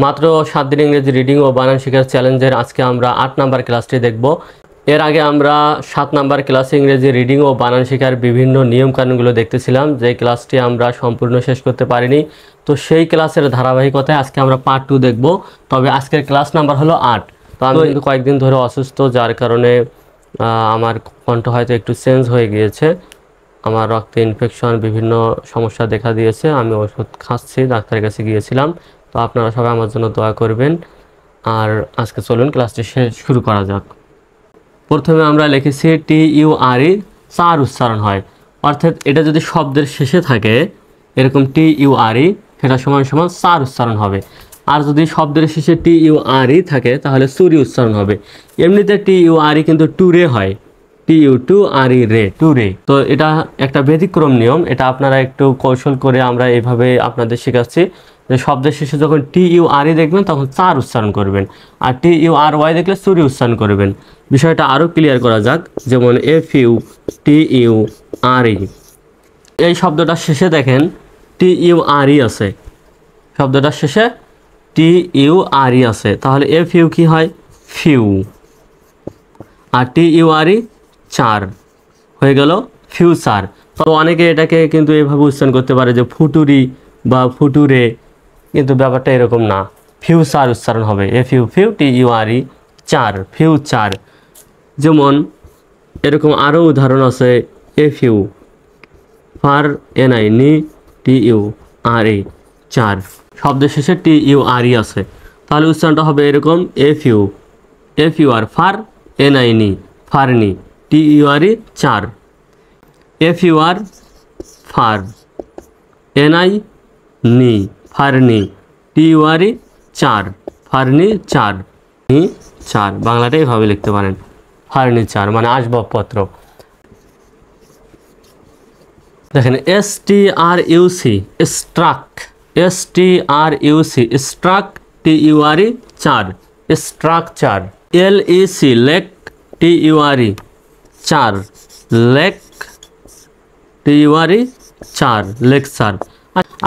মাত্র 7 দিন ইংরেজি রিডিং ও বানান শেখার চ্যালেঞ্জের আজকে আমরা 8 নাম্বার ক্লাসটি দেখব। এর আগে আমরা 7 নাম্বার ক্লাসে ইংরেজি রিডিং ও বানান শেখার বিভিন্ন নিয়মকানুনগুলো দেখতেছিলাম, যে ক্লাসটি আমরা সম্পূর্ণ শেষ করতে পারিনি। তো সেই ক্লাসের ধারাবাহিকতায় আজকে আমরা পার্ট 2 দেখব। তবে আজকের ক্লাস নাম্বার হলো 8। তো আমি কিন্তু কয়েকদিন ধরে অসুস্থ, যার কারণে আমার কণ্ঠ হয়তো একটু চেঞ্জ হয়ে গিয়েছে। আমার রক্তে ইনফেকশন, বিভিন্ন সমস্যা দেখা দিয়েছে। আমি ওষুধ খাচ্ছি, ডাক্তারের কাছে গিয়েছিলাম। তো আপনারা সবাই আমার জন্য দোয়া করবেন। আর আজকে চলুন ক্লাসটি শুরু করা যাক। প্রথমে আমরা লিখেছি TURE, চার উচ্চারণ হয়। অর্থাৎ এটা যদি শব্দের শেষে থাকে এরকম TURE, সেটা সমান সমান চার উচ্চারণ হবে। আর যদি শব্দের শেষে TURE থাকে তাহলে চুরি উচ্চারণ হবে। এমনিতে TURE কিন্তু টুরে হয়, TU2RE রে, টুরে। তো এটা একটা ব্যতিক্রম নিয়ম, এটা আপনারা একটু কৌশল করে আমরা এইভাবে আপনাদের শেখাচ্ছি যে শব্দের শেষে যখন TURE দেখবেন তখন চার উচ্চারণ করবেন, আর TURY দেখলে চুরি উচ্চারণ করবেন। বিষয়টা আরও ক্লিয়ার করা যাক। যেমন FUTURE, এই শব্দটার শেষে দেখেন TURE আছে, শব্দটার শেষে TURE আছে, তাহলে FU কি হয়? ফিউ। আর TURE চার হয়ে গেল ফিউচার। তো অনেকে এটাকে কিন্তু এভাবে উচ্চারণ করতে পারে যে ফুটুরি বা ফুটুরে, কিন্তু ব্যাপারটা এরকম না, ফিউচার উচ্চারণ হবে। FUTURE চার, ফিউচার। যেমন এরকম আরও উদাহরণ আছে, FU ফার NI TURE চার, শব্দের শেষে TURE আছে, তাহলে উচ্চারণটা হবে এরকম FUR ফার NI ফারনি TURE চার, FUR ফার NI ফারনি TURE চার, ফারনি চার, চার। বাংলাটা এভাবে লিখতে পারেন, ফার্নিচার মানে আসবাবপত্র। দেখেন STRUC, স্ট্রাক, STRUC স্ট্রাক TURE চার, স্ট্রাকচার। LEC লেক TURE চার, লেক TURE চার, লেকচার।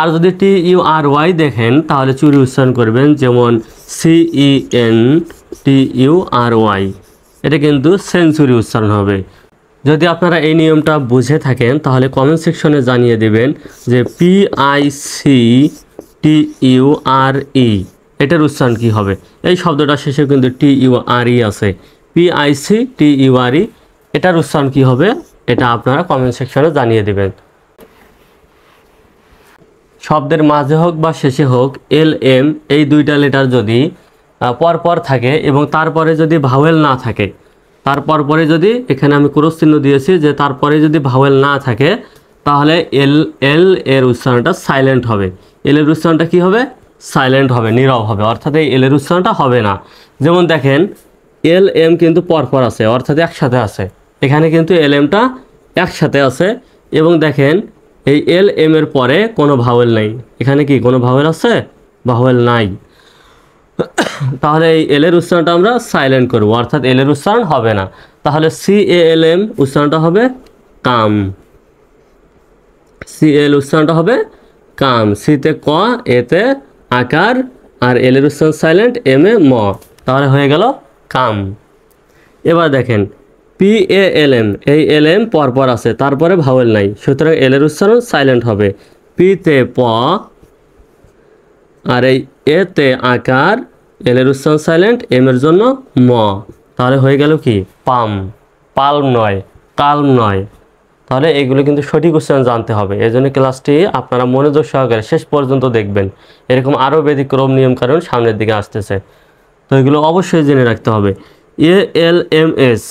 আর যদি TURY দেখেন তাহলে চুরি উচ্চারণ করবেন, যেমন CENTURY, এটা কিন্তু সেঞ্চুরি উচ্চারণ হবে। যদি আপনারা এই নিয়মটা বুঝে থাকেন তাহলে কমেন্ট সেকশনে জানিয়ে দেবেন যে PICTURE এটার উচ্চারণ কী হবে। এই শব্দটার শেষে কিন্তু TURE আছে, PICTURE এটার উচ্চারণ কী হবে এটা আপনারা কমেন্ট সেকশনে জানিয়ে দেবেন। শব্দের মাঝে হোক বা শেষে হোক LM এই দুইটা লেটার যদি পরপর থাকে এবং তারপরে যদি ভাওয়েল না থাকে, তারপরে যদি এখানে আমি ক্রস চিহ্ন দিয়েছি যে তারপরে যদি ভাওয়েল না থাকে তাহলে এল এর উচ্চারণটা সাইলেন্ট হবে। এল এর উচ্চারণটা কী হবে? সাইলেন্ট হবে, নীরব হবে, অর্থাৎ এই এল এর উচ্চারণটা হবে না। যেমন দেখেন LM কিন্তু পরপর আছে, অর্থাৎ একসাথে আছে, এখানে কিন্তু LMটা একসাথে আছে। এবং দেখেন এই LM এর পরে কোনো ভাওয়েল নাই, এখানে কি কোনো ভাওয়েল আছে? ভাওয়েল নাই। তাহলে এই এল এর উচ্চারণটা আমরা সাইলেন্ট করব, অর্থাৎ এল এর উচ্চারণ হবে না। তাহলে CALM উচ্চারণটা হবে কাম, CL উচ্চারণটা হবে কাম, সিতে ক, এতে আকার, আর এল এর উচ্চারণ সাইলেন্ট, এম এ ম, তাহলে হয়ে গেল কাম। এবার দেখেন PALM, এই LM পরপর আছে, তারপরে ভাওয়েল নাই, সুতরাং এল এর উচ্চারণ সাইলেন্ট হবে। পিতে প, আর এই এতে আকার, এল এর উচ্চারণ সাইলেন্ট, এম এর জন্য ম, তাহলে হয়ে গেল কি? পাম, পালম নয়, কালম নয়। তাহলে এগুলো কিন্তু সঠিক উচ্চারণ জানতে হবে, এই জন্য ক্লাসটি আপনারা মনোযোগ সহকারে শেষ পর্যন্ত দেখবেন। এরকম আরও ব্যতিক্রম নিয়মকানুন সামনের দিকে আসতেছে, তো এগুলো অবশ্যই জেনে রাখতে হবে। ALMS,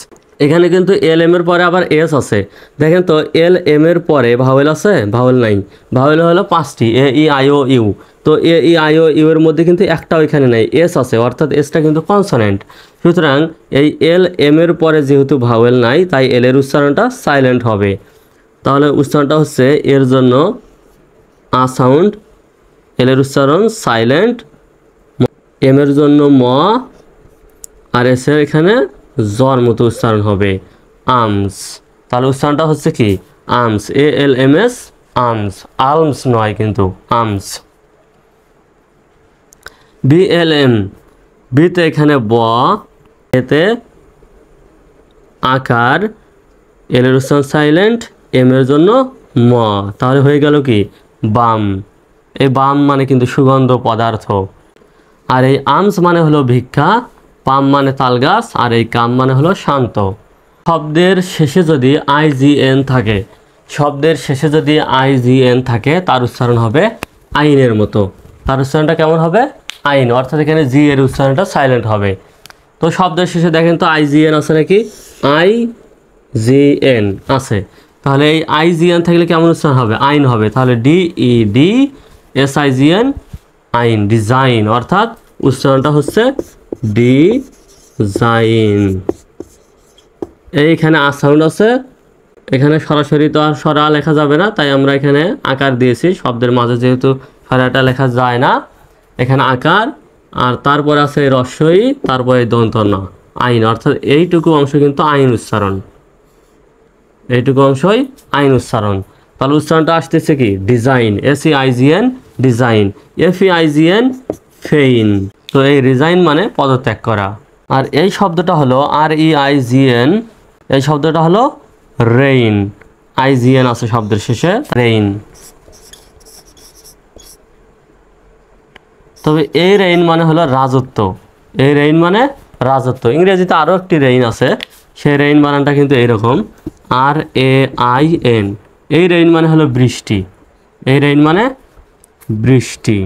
এখানে কিন্তু LM এর পরে আবার এস আছে। দেখেন তো LM এর পরে ভাওয়েল আছে? ভাওয়েল নাই। ভাওয়েল হলো 5টি, AEIOU। তো AEIOU এর মধ্যে কিন্তু একটাও এখানে নাই, এস আছে, অর্থাৎ এসটা কিন্তু কনসোনেন্ট। সুতরাং এই LM এর পরে যেহেতু ভাওয়েল নাই তাই এল এর উচ্চারণটা সাইলেন্ট হবে। তাহলে উচ্চারণটা হচ্ছে এর জন্য আ সাউন্ড, এল এর উচ্চারণ সাইলেন্ট, এম এর জন্য ম, আর এস এর এখানে জ্বর মতো উচ্চারণ হবে আমস। তাহলে উচ্চারণটা হচ্ছে কি? আমস, ALMS, আমস, আলমস নয় কিন্তু আমস। BLM, বিতে এখানে ব, এতে আকার, এল এর উচ্চারণ সাইলেন্ট, এম এর জন্য ম, তাহলে হয়ে গেল কি বাম। এই বাম মানে কিন্তু সুগন্ধ পদার্থ। আর এই আমস মানে হলো ভিক্ষা, পাম মানে তালগাছ, আর এই কাম মানে হলো শান্ত। শব্দের শেষে যদি IGN থাকে, শব্দের শেষে যদি IGN থাকে তার উচ্চারণ হবে আইনের মতো। তার উচ্চারণটা কেমন হবে? আইন, অর্থাৎ এখানে জি এর উচ্চারণটা সাইলেন্ট হবে। তো শব্দের শেষে দেখেন তো IGN আছে নাকি? IGN আছে, তাহলে এই IGN থাকলে কেমন উচ্চারণ হবে? আইন হবে। তাহলে DEDSIGN, আইন, ডিজাইন, অর্থাৎ উচ্চারণটা হচ্ছে ডিজাইন। এইখানে আ সাউন্ড আছে, এখানে সরাসরি তো আর সরা লেখা যাবে না, তাই আমরা এখানে আকার দিয়েছি। শব্দের মাঝে যেহেতু সরাটা লেখা যায় না, এখানে আকার, আর তারপরে আছে রস্বই, তারপরে দন্ত ন, আইন, অর্থাৎ এইটুকু অংশ কিন্তু আইন উচ্চারণ, এইটুকু অংশই আইন উচ্চারণ। তাহলে উচ্চারণটা আসতেছে কি? Design, SEIGN, design, FEIGN, ফেইন। তো এই রিজাইন মানে পদত্যাগ করা। আর এই শব্দটা হলো REIGN, এই শব্দটা হলো রেইন, IGN আছে শব্দের শেষে, রেইন। তবে এই রেইন মানে হলো রাজত্ব, এই রেইন মানে রাজত্ব। ইংরেজিতে আরও একটি রেইন আছে, সেই রেইন বানানটা কিন্তু এইরকম, RAIN। এই রেইন মানে হলো বৃষ্টি, এই রেইন মানে বৃষ্টি।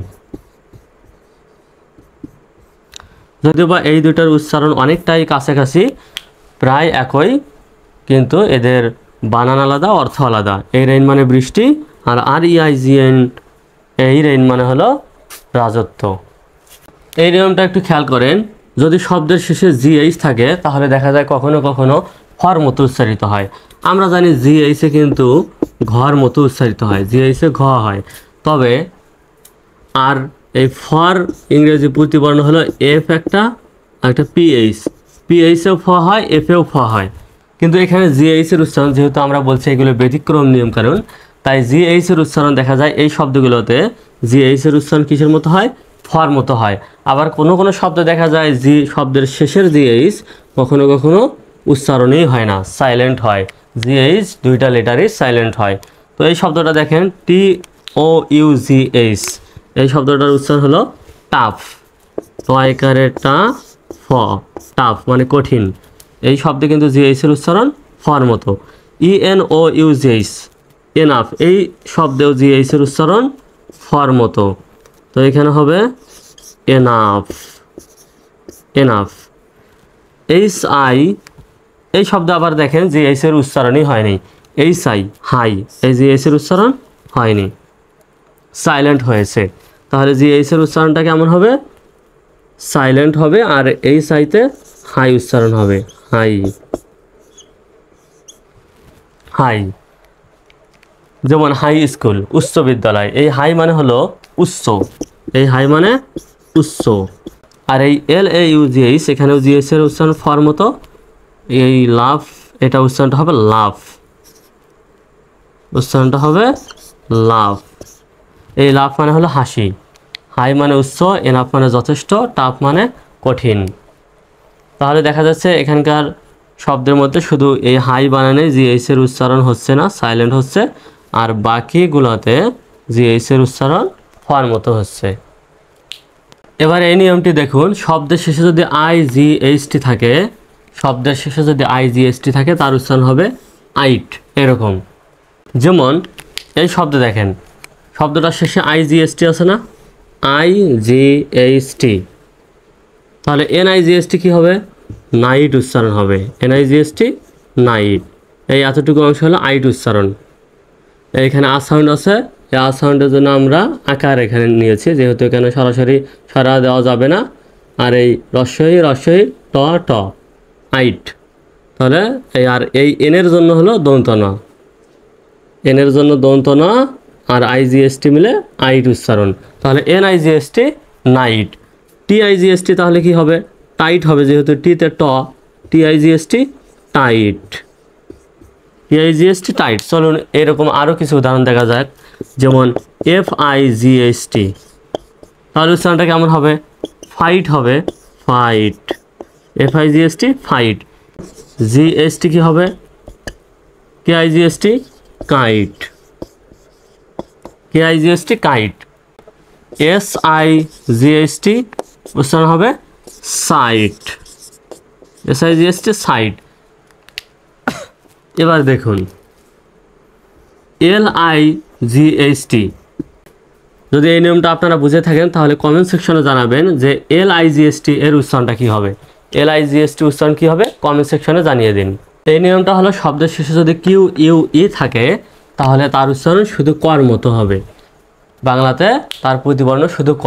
যদিও বা এই দুটার উচ্চারণ অনেকটাই কাছাকাছি, প্রায় একই, কিন্তু এদের বানান আলাদা, অর্থ আলাদা। এই রেইন মানে বৃষ্টি, আর REIGN এই রেইন মানে হলো রাজত্ব। এই নিয়মটা একটু খেয়াল করেন, যদি শব্দের শেষে GH থাকে তাহলে দেখা যায় কখনো কখনো ফর মতো উচ্চারিত হয়। আমরা জানি GH এ কিন্তু ঘর মতো উচ্চারিত হয়, GH এ ঘ হয়। তবে আর এই ফর ইংরেজি প্রতিবর্ণ হলো F একটা, আর একটা PH, PH এও ফ হয়, F এও ফ হয়। কিন্তু এখানে GH এর উচ্চারণ, যেহেতু আমরা বলছি এগুলো ব্যতিক্রম নিয়ম কারণ, তাই GH এর উচ্চারণ দেখা যায় এই শব্দগুলোতে GH এর উচ্চারণ কিসের মতো হয়? ফর মতো হয়। আবার কোনো কোনো শব্দ দেখা যায় জি শব্দের শেষের GH কখনো কখনো উচ্চারণেই হয় না, সাইলেন্ট হয়, GH দুইটা লেটারই সাইলেন্ট হয়। তো এই শব্দটা দেখেন TOUGH, এই শব্দটার উচ্চারণ হলো টাফ, তয়কারে টা ফ, টাফ মানে কঠিন। এই শব্দে কিন্তু GH এর উচ্চারণ ফর মতো। ENOUGH, এনাফ, এই শব্দেও GH এর উচ্চারণ ফর মতো। তো এখানে হবে এনাফ, এনাফ। HI, এই শব্দ আবার দেখেন GH এর উচ্চারণই হয়নি, HI, হাই, এই GH এর উচ্চারণ হয়নি, সাইলেন্ট হয়েছে। তাহলে GH এর উচ্চারণটা কেমন হবে? সাইলেন্ট হবে, আর HI তে হাই উচ্চারণ হবে, হাই, হাই। যেমন হাই স্কুল, উচ্চ বিদ্যালয়, এই হাই মানে হলো উচ্চ, এই হাই মানে উচ্চ। আর এই LAUGH, এখানেও GH এর উচ্চারণ ফর মতো, এই লাভ, এটা উচ্চারণটা হবে লাভ, উচ্চারণটা হবে লাভ। এই লাভ মানে হলো হাসি, হাই মানে উচ্চ, এনাফ মানে যথেষ্ট, টাফ মানে কঠিন। তাহলে দেখা যাচ্ছে এখানকার শব্দের মধ্যে শুধু এই হাই বানানে GH এর উচ্চারণ হচ্ছে না, সাইলেন্ট হচ্ছে, আর বাকিগুলোতে GH এর উচ্চারণ ফর মতো হচ্ছে। এবার এই নিয়মটি দেখুন, শব্দের শেষে যদি IGHT থাকে, শব্দের শেষে যদি IGHT থাকে তার উচ্চারণ হবে আইট, এরকম। যেমন এই শব্দ দেখেন, শব্দটার শেষে IGHT আছে না, IGHT, তাহলে NIGHT কি হবে? নাইট উচ্চারণ হবে, NIGHT, নাইট। এই এতটুকু অংশ হলো আইট উচ্চারণ। এইখানে আ সাউন্ড আছে, এই আ সাউন্ডের জন্য আমরা আকার এখানে নিয়েছি, যেহেতু এখানে সরাসরি সরা দেওয়া যাবে না। আর এই রস্বই, রস্বই, ট, ট, আইট। তাহলে আর এই এনের জন্য হলো দন্ত ন, এনের জন্য দন্ত ন, আর IGHT মিলে আইট উচ্চারণ। তাহলে NIGHT, নাইট। TIGHT তাহলে কি হবে? টাইট হবে, যেহেতু টিতে ট, TIGHT, টাইট, TIGHT, টাইট। চলুন এরকম আরও কিছু উদাহরণ দেখা যাক। যেমন FIGHT, তাহলে উচ্চারণটা কেমন হবে? ফাইট হবে ফাইট, FIGST ফাইট। GST কি হবে? KIGST kite, KIGST kite. SIGST উচ্চারণ হবে সাইট, SIGST সাইট। এবার দেখুন LIGST, যদি এই নিয়মটা আপনারা বুঝে থাকেন তাহলে কমেন্ট সেকশনে জানাবেন যে LIGST এর উচ্চারণটা কী হবে। LIGST উচ্চারণ কী হবে কমেন্ট সেকশনে জানিয়ে দিন। এই নিয়মটা হলো শব্দের শেষে যদি QUE থাকে তাহলে তার উচ্চারণ শুধু কর মতো হবে, বাংলাতে তার প্রতিবর্ণ শুধু ক।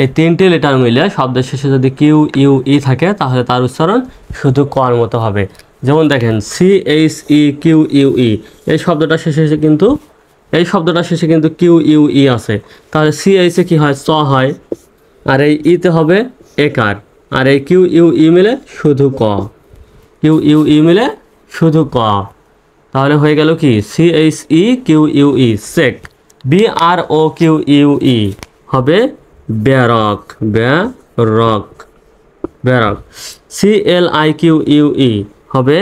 এই তিনটি লেটার মিলে শব্দের শেষে যদি QUE থাকে তাহলে তার উচ্চারণ শুধু কর মতো হবে। যেমন দেখেন CHEQUE, এই শব্দটার শেষে কিন্তু QUE আছে, তাহলে CH কি হয়? চ হয়, আর এই ইতে হবে একার, আর এই QUE মিলে শুধু ক, QUE মিলে শুধু ক। তাহলে হয়ে গেল কি CHEQUE সেক। BROQUE হবে ব্যারক, ব্যারক, ব্যারক। CLIQUE হবে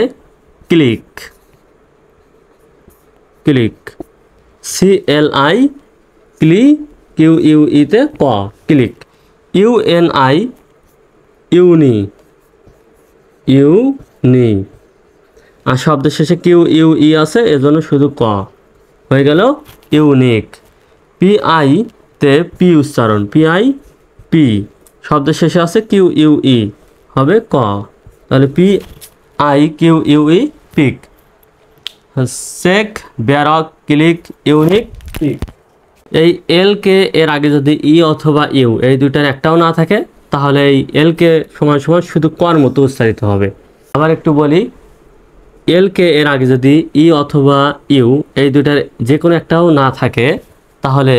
ক্লিক, ক্লিক। CLIQUE তে ক, ক্লিক। UNI ইউনি, ইউনি। আর শব্দের শেষে QUE আছে এজন্য শুধু ক, হয়ে গেল ইউনিক। PI তে পি উচ্চারণ, PI পি, শব্দের শেষে আছে QUE হবে ক, তাহলে PIQUE পিক। সেক, ব্যারক, ক্লিক, ইউনিক, পিক। এই এলকে এর আগে যদি ই অথবা ইউ এই দুইটার একটাও না থাকে তাহলে এই এলকে সমান সমান শুধু কর মতো উচ্চারিত হবে। আবার একটু বলি, এলকে এর আগে যদি ই অথবা ইউ এই দুইটার যে কোনো একটাও না থাকে তাহলে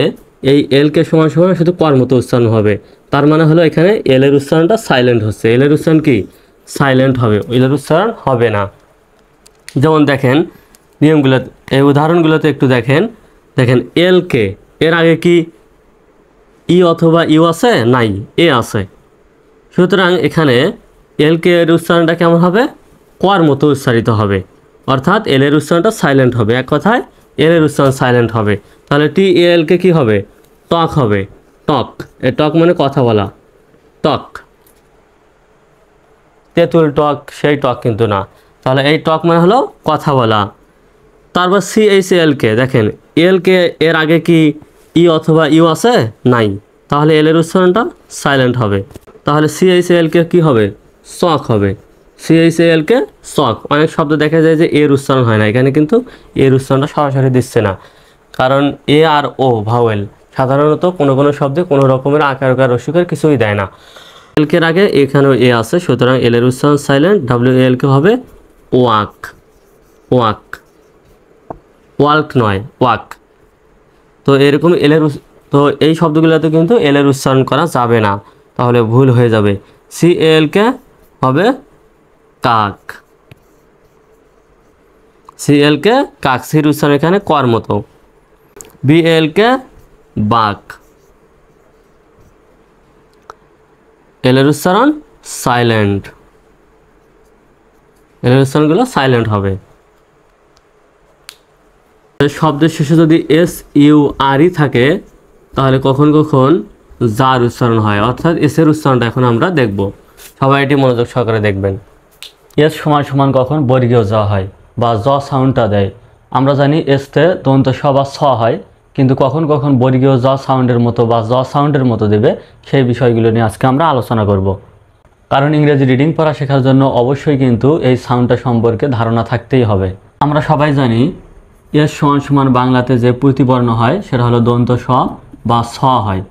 এই এলকে সমান সমান শুধু কর মতো উচ্চারণ হবে। তার মানে হলো এখানে এলের উচ্চারণটা সাইলেন্ট হচ্ছে, এলের উচ্চারণ কি সাইলেন্ট হবে, এলের উচ্চারণ হবে না। যেমন দেখেন নিয়মগুলো, এই উদাহরণগুলোতে একটু দেখেন, দেখেন এলকে এর আগে কি ই অথবা ইউ আছে? নাই, এ আছে। সুতরাং এখানে এলকে এর উচ্চারণটা কেমন হবে? কর মতো উচ্চারিত হবে, অর্থাৎ এলের উচ্চারণটা সাইলেন্ট হবে। এক কথায় এলের উচ্চারণ সাইলেন্ট হবে। তাহলে TALকে কি হবে? টক হবে, টক। এ টক মানে কথা বলা, টক। তেঁতুল টক সেই টক কিন্তু না, তাহলে এই টক মানে হলো কথা বলা। তারপর CHLকে দেখেন, এলকে এর আগে কি ই অথবা ইউ আছে? নাই, তাহলে এলের উচ্চারণটা সাইলেন্ট হবে। তাহলে CHLকে কি হবে? চক হবে, CHLকে চক। অনেক শব্দ দেখা যায় যে এর উচ্চারণ হয় না, এখানে কিন্তু এর উচ্চারণটা সরাসরি দিচ্ছে না, কারণ এ আর ও ভাওয়েল সাধারণত কোনো কোনো শব্দে কোনো রকমের আকার উকার রসিকার কিছুই দেয় না। এলকের আগে এখানেও এ আছে, সুতরাং এলের উচ্চারণ সাইলেন্ট। WALকে হবে ওয়াক, ওয়াক, ওয়াল্ক নয়, ওয়াক। তো এরকম এলের, তো এই শব্দগুলোতে কিন্তু এলের উচ্চারণ করা যাবে না, তাহলে ভুল হয়ে যাবে। CALকে হবে কাক, CLকে কাক, সির উচ্চারণ এখানে কর মতো। BALকে বাক, এলের উচ্চারণ সাইলেন্ট, এলের উচ্চারণগুলো সাইলেন্ট হবে। শব্দের শেষে যদি SURE থাকে তাহলে কখন কখন যার উচ্চারণ হয়, অর্থাৎ এসের উচ্চারণটা এখন আমরা দেখব। সবাই এটি মনোযোগ সহকারে দেখবেন। এস সমান সমান কখন বর্গীয় জ হয় বা জ সাউন্ডটা দেয়। আমরা জানি এসতে দন্ত স বা ছ হয়, কিন্তু কখন কখন বর্গীয় জ সাউন্ডের মতো বা জ সাউন্ডের মতো দেবে, সেই বিষয়গুলো নিয়ে আজকে আমরা আলোচনা করব। কারণ ইংরেজি রিডিং পড়া শেখার জন্য অবশ্যই কিন্তু এই সাউন্ডটা সম্পর্কে ধারণা থাকতেই হবে। আমরা সবাই জানি এস সমান সমান বাংলাতে যে প্রতিবর্ণ হয় সেটা হলো দন্ত স বা ছ হয়,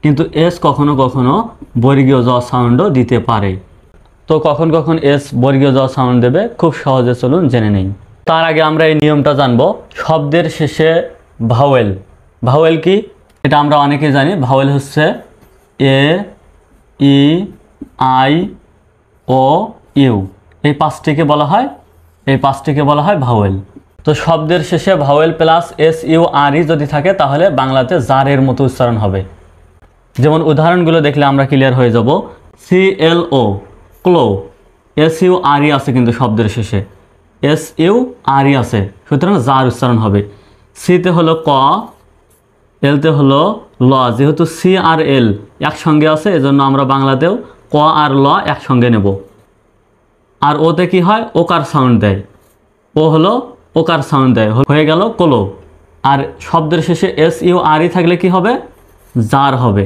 কিন্তু এস কখনো কখনো বর্গীয় জ সাউন্ডও দিতে পারে। তো কখন কখন এস বর্গীয় জ সাউন্ড দেবে খুব সহজে চলুন জেনে নেই। তার আগে আমরা এই নিয়মটা জানবো, শব্দের শেষে ভাওয়েল। ভাওয়েল কি এটা আমরা অনেকে জানি। ভাওয়েল হচ্ছে A, E, I, O, U, এই পাঁচটিকে বলা হয় ভাওয়েল। তো শব্দের শেষে ভাওয়েল প্লাস SURE যদি থাকে তাহলে বাংলাতে জারের মতো উচ্চারণ হবে। যেমন উদাহরণগুলো দেখলে আমরা ক্লিয়ার হয়ে যাব। CLO ক্লো, SURE আছে কিন্তু শব্দের শেষে, SURE আছে, সুতরাং জার উচ্চারণ হবে। সিতে হলো ক, এলতে হলো ল, যেহেতু সি আর এল একসঙ্গে আছে এজন্য আমরা বাংলাতেও ক আর ল একসঙ্গে নেব। আর ওতে কি হয়, ওকার সাউন্ড দেয়, ও হলো ওকার সাউন্ড দেয়, হয়ে গেল কোলো। আর শব্দের শেষে SURE থাকলে কি হবে, জার হবে।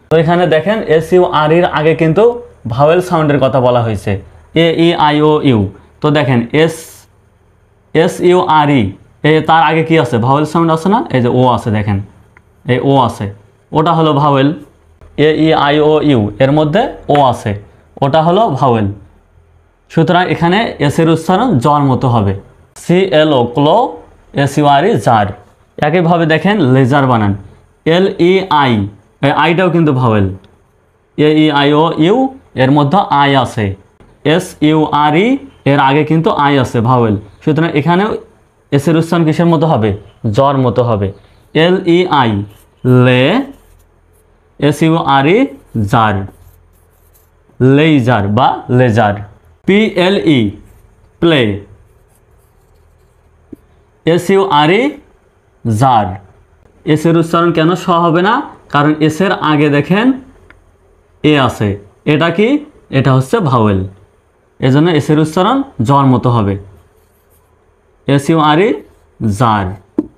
তো এখানে দেখেন SURE আগে কিন্তু ভাওয়েল সাউন্ডের কথা বলা হয়েছে, AEIOU। তো দেখেন SURE তার আগে কি আছে, ভাওয়েল সাউন্ড আছে না, এই যে ও আছে, দেখেন এই ও আছে, ওটা হলো ভাওয়েল। AEIOU এর মধ্যে ও আছে, ওটা হলো ভাওয়েল। সুতরাং এখানে এসের উচ্চারণ জ্বর মতো হবে, CLO ক্লো, SURE জার। একইভাবে দেখেন লেজার বানান, LEI, আইটাও কিন্তু ভাওয়েল, AEIOU এর মধ্যে আই আছে, SURE এর আগে কিন্তু আই আছে, ভাওয়েল। সুতরাং এখানেও এসের উচ্চারণ কিসের মতো হবে, জ্বর মতো হবে, LEI লে, SURE জার, লেইজার বা লেজার। PLE প্লে, SURE জার। এসের উচ্চারণ কেন স হবে না, কারণ এসের আগে দেখেন এ আছে, এটা কি, এটা হচ্ছে ভাওয়েল, এজন্য এসের উচ্চারণ জ্বর মতো হবে, SURE জার।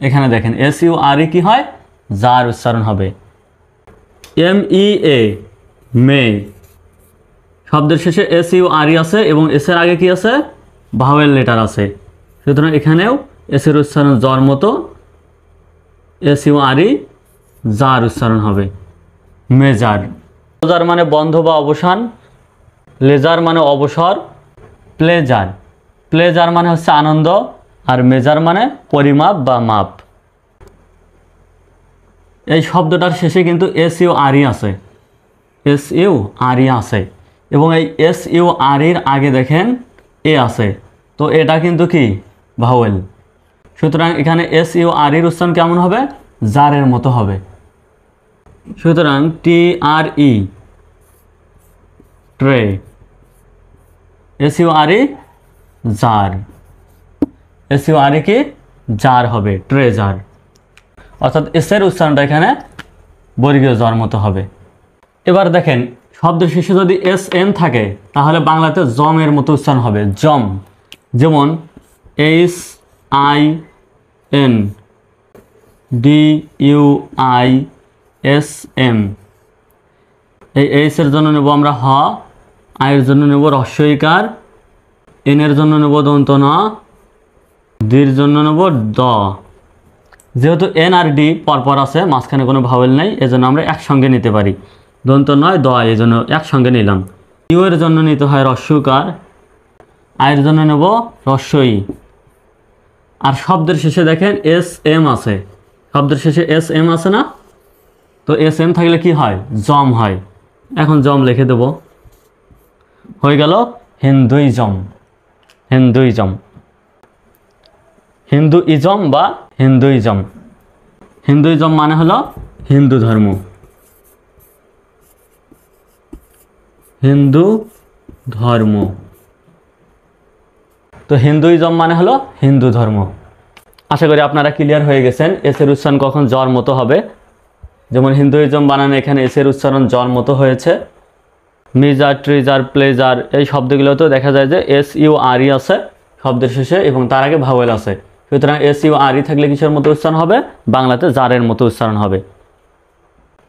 এখানে দেখেন SURE কি হয়, জার উচ্চারণ হবে। MEA মে, শব্দের শেষে SURE আছে এবং এসের আগে কি আছে, ভাওয়েল লেটার আছে, সুতরাং এখানেও এসের উচ্চারণ জ্বর মতো, SURE জার উচ্চারণ হবে। মেজার, মেজার মানে বন্ধ বা অবসান, লেজার মানে অবসর, প্লেজার, প্লেজার মানে হচ্ছে আনন্দ, আর মেজার মানে পরিমাপ বা মাপ। এই শব্দটার শেষে কিন্তু SURE আছে, SURE আছে, এবং এই SURE আগে দেখেন এ আছে, তো এটা কিন্তু কি, ভাওয়েল। সুতরাং এখানে SURE উচ্চারণ কেমন হবে, জারের মতো হবে। সুতরাং TRE ট্রে, SURE জার, SURE কি, জার হবে, ট্রেজার। অর্থাৎ এসের উচ্চারণটা এখানে বর্গীয় জ্বর মতো হবে। এবার দেখেন শব্দের শেষে যদি SN থাকে তাহলে বাংলাতে জমের মতো উচ্চারণ হবে, জম। যেমন HINDUISM, এই এর জন্য নেব আমরা হ, আয়ের জন্য নেব রস্বইকার, এনের জন্য নেব দন্ত ন, দির জন্য নেব দ। যেহেতু এন আর ডি পরপর আছে, মাঝখানে কোনো ভাওয়েল নেই, এজন্য আমরা একসঙ্গে নিতে পারি, দন্ত নয় দ, এই জন্য একসঙ্গে নিলাম। ইউ এর জন্য নিতে হয় রস্বইকার, আয়ের জন্য নেব রস্বই। আর শব্দের শেষে দেখেন SM আছে, শব্দের শেষে SM আছে না, তো SM থাকলে কি হয়, জম হয়। এখন জম লিখে দেব, হয়ে গেল হিন্দুইজম, হিন্দুইজম, হিন্দুইজম বা হিন্দুইজম। হিন্দুইজম মানে হলো হিন্দু ধর্ম, হিন্দু ধর্ম। তো হিন্দুইজম মানে হলো হিন্দু ধর্ম। আশা করি আপনারা ক্লিয়ার হয়ে গেছেন এসের উচ্চারণ কখন জ্বর মতো হবে। যেমন হিন্দুইজম বানানে এখানে এসের উচ্চারণ জ্বর মতো হয়েছে। মিজার, ট্রিজার, প্লেজার এই শব্দগুলোতেও দেখা যায় যে SURE আছে শব্দের শেষে এবং তার আগে ভাওয়েল আছে। সুতরাং SURE থাকলে কিসের মতো উচ্চারণ হবে, বাংলাতে জারের মতো উচ্চারণ হবে।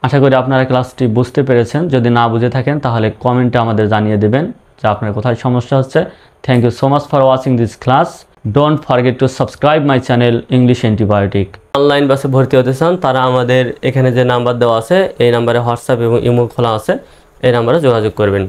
আশা করি আপনারা ক্লাসটি বুঝতে পেরেছেন। যদি না বুঝে থাকেন তাহলে কমেন্টে আমাদের জানিয়ে দেবেন যে আপনার কোথায় সমস্যা হচ্ছে। Thank you so much for watching this class. Don't forget to subscribe my channel English antibiotic. Online বাসে ভর্তি হতে চান তারা আমাদের এখানে যে নাম্বার দেওয়া আছে এই নাম্বারে হোয়াটসঅ্যাপ এবং ইমো খোলা আছে, এই নাম্বারে যোগাযোগ করবেন।